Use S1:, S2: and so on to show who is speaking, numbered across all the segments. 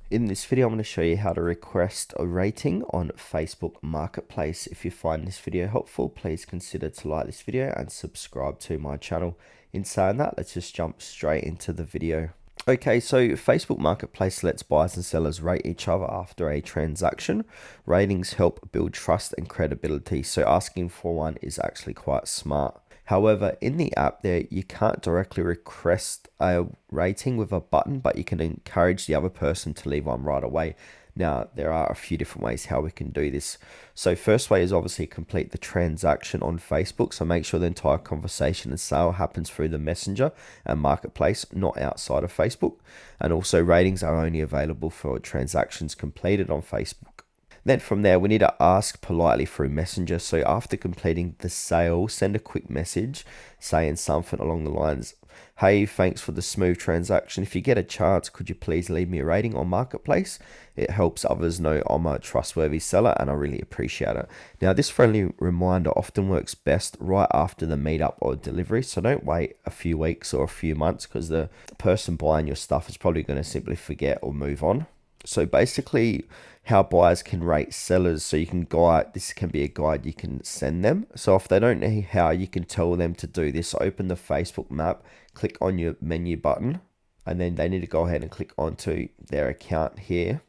S1: In this video, I'm going to show you how to request a rating on Facebook Marketplace. If you find this video helpful, please consider to like this video and subscribe to my channel. In saying that, let's just jump straight into the video. Okay, so Facebook Marketplace lets buyers and sellers rate each other after a transaction. Ratings help build trust and credibility, so asking for one is actually quite smart. However, in the app there, you can't directly request a rating with a button, but you can encourage the other person to leave one right away. Now, there are a few different ways how we can do this. So first way is obviously complete the transaction on Facebook. So make sure the entire conversation and sale happens through the Messenger and Marketplace, not outside of Facebook. And also ratings are only available for transactions completed on Facebook. Then from there, we need to ask politely through Messenger. So after completing the sale, send a quick message saying something along the lines, "Hey, thanks for the smooth transaction. If you get a chance, could you please leave me a rating on Marketplace? It helps others know I'm a trustworthy seller and I really appreciate it." Now, this friendly reminder often works best right after the meetup or delivery. So don't wait a few weeks or a few months because the person buying your stuff is probably going to simply forget or move on. So basically, how buyers can rate sellers. So you can guide, this can be a guide you can send them. So if they don't know how, you can tell them to do this. Open the Facebook map, click on your menu button, and then they need to go ahead and click onto their account here.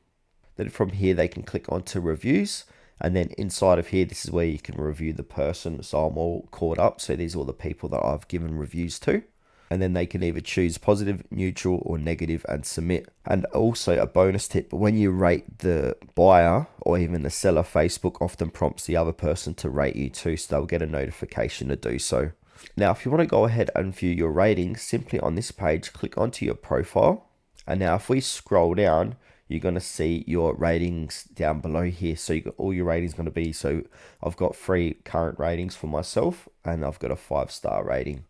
S1: Then from here, they can click onto reviews. And then inside of here, this is where you can review the person. So I'm all caught up. So these are all the people that I've given reviews to. And then they can either choose positive, neutral, or negative and submit. And also a bonus tip, when you rate the buyer or even the seller, Facebook often prompts the other person to rate you too, so they'll get a notification to do so. Now, if you want to go ahead and view your ratings, simply on this page, click onto your profile. And now if we scroll down, you're going to see your ratings down below here. So you got all your ratings going to be, so I've got 3 current ratings for myself and I've got a 5-star rating.